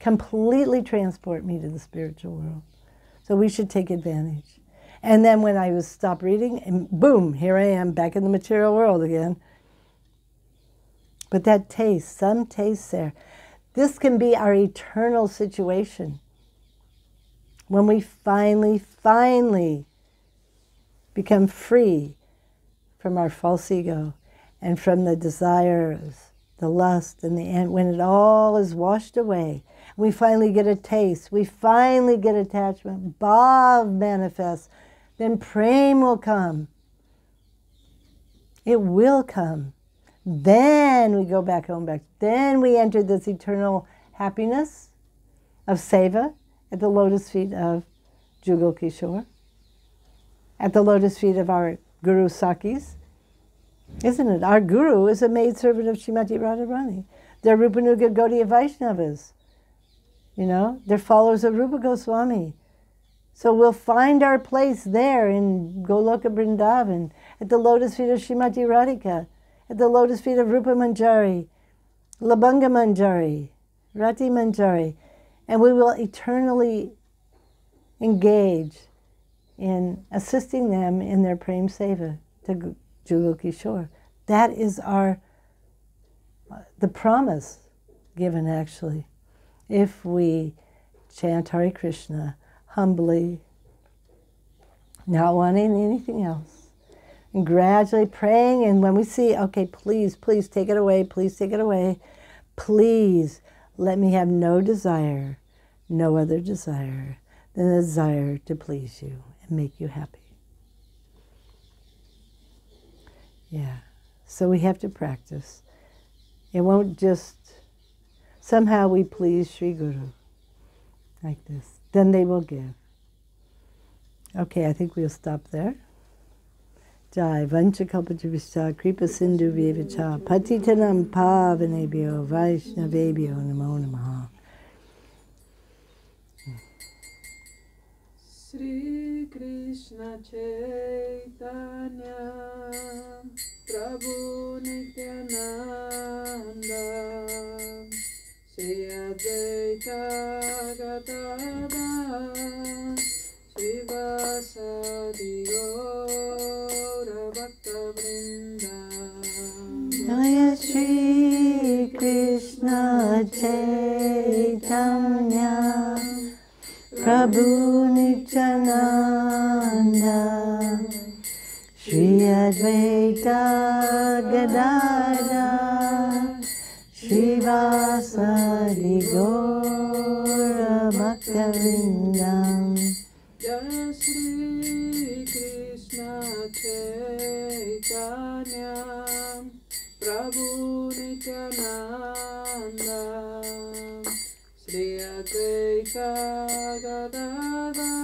Completely transport me to the spiritual world. So we should take advantage. And then when I was stopped reading, and boom, here I am back in the material world again. But that taste, some taste there. This can be our eternal situation. When we finally become free from our false ego and from the desires, the lust, and when it all is washed away, we finally get a taste, we finally get attachment, bhav manifests, then prem will come. It will come. Then we go back home, then we enter this eternal happiness of seva at the lotus feet of Jugal Kishore, at the lotus feet of our Guru Sakis. Isn't it? Our Guru is a maidservant of Srimati Radharani. They're Rupanuga Gaudiya Vaishnavas. You know, they're followers of Rupa Goswami. So we'll find our place there in Goloka Vrindavan, at the lotus feet of Srimati Radhika, at the lotus feet of Rupa Manjari, Labanga Manjari, Rati Manjari, and we will eternally engage in assisting them in their prem seva to Jugal Kishore. That is the promise given actually. If we chant Hare Krishna humbly, not wanting anything else, and gradually praying, and when we see, okay, please take it away, please take it away, please let me have no desire, no other desire than the desire to please you and make you happy. Yeah, so we have to practice. It won't just, somehow we please Sri Guru, like this. Then they will give. Okay, I think we'll stop there. Jai Vanchakalpajavishta Kripa Sindhu Vyevacha Patitanam Pavanebhyo Vaishnavebhyo Namo Namaha. Sri Krishna Chaitanya Prabhu Nityananda Sri Advaita Gadadhara Srivasadi Gaura Bhakta Vrinda. Jaya Shri Krishna Chaitanya Prabhu Nityananda Shri Advaita Gadadhara Srivasadi Gaura Bhakta Vrinda. Jaya Shri Krishna Chaitanya Prabhu Nityananda Shri Advaita Gadadhara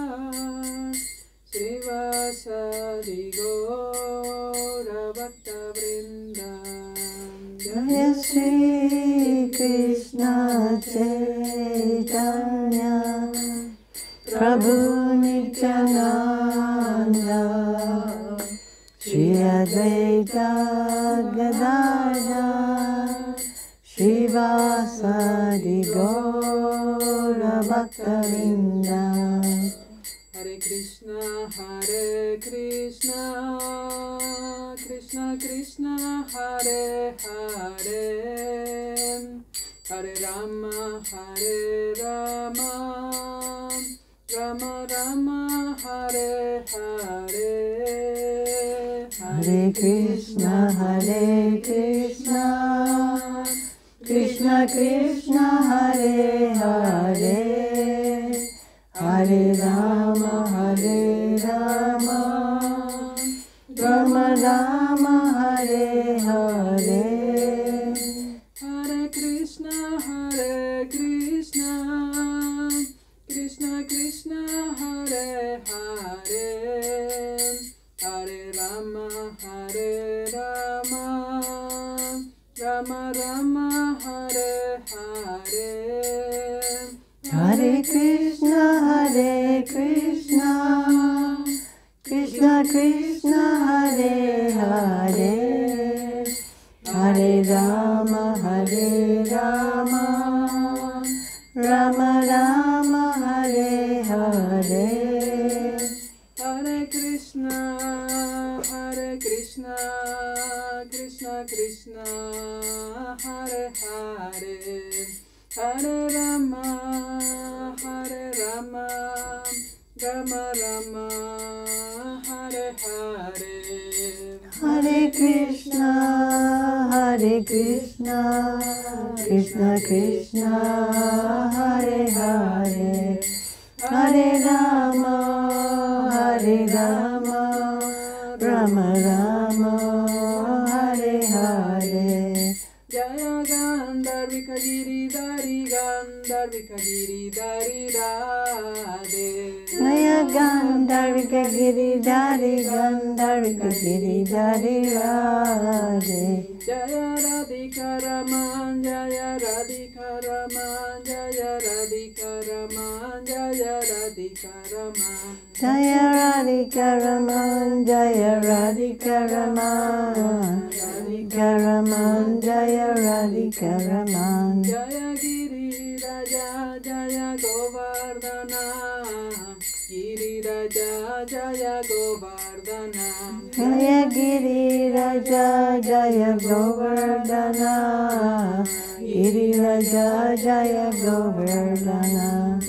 Jaya Sri Krishna Chaitanya Prabhu Nityananda Shri Advaita Gadadhar Shivasadi Gaura Bhaktavinda Hare Krishna, Krishna Krishna, Hare Hare, Hare Rama, Rama Rama, Hare Hare, Hare Krishna, Krishna Krishna, Hare Hare, Hare Rama, Rama Rama, Hare Hare. Hare Krishna, Krishna Krishna, Hare Hare, Hare Rama, Rama Rama, Hare Hare. Hare Krishna, Krishna Krishna, Hare Hare, Hare Rama, Rama Rama, Hare Hare. Hare Krishna, Krishna Krishna, Hare Hare, Hare Rama, Rama Rama, Hare Hare. Hare Krishna, Krishna Krishna, Hare Hare, Hare Rama, Rama Rama, Hare Hare. Jaya Gandharvika Giridhari Radhe. Jaya Gandharvika Giridhari Radhe. Jaya Radhika Raman, Jaya Radhika Raman, Jaya Radhika Raman, Jaya Radhika Raman. Jaya Radhika Raman, Jaya Radhika Raman, Radhika Raman, Jaya Radhika Raman. Jaya Giri Raja, Jaya Govardhana, Giri Raja, Jaya Govardhana. Jaya Giri Raja, Jaya Govardhana, Giri Raja, Jaya Govardhana.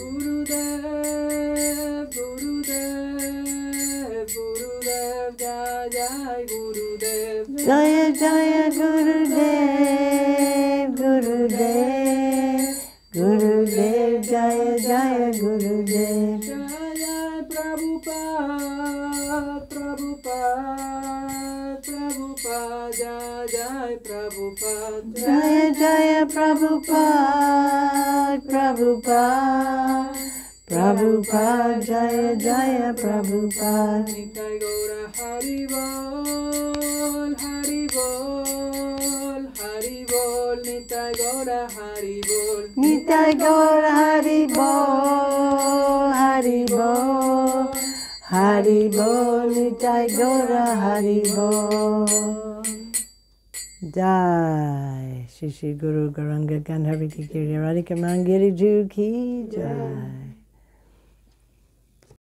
Gurudev, Jaya Gurudev. Jaya Jaya Gurudev, Jaya Jaya Gurudev. Jaya Prabhupada, Jaya Prabhupada. Jaya Jaya Prabhupada, Jaya Jaya Prabhupada. Nitai Gaura Hari Bol, Nitai Gaura Hari Bol. Nitai Gaura Hari Bol, Nitai Gaura Hari Bol. Jai Shri Shri Guru Gauranga Gandharvika Giri Radhika Mangiri Ju Ki Jai.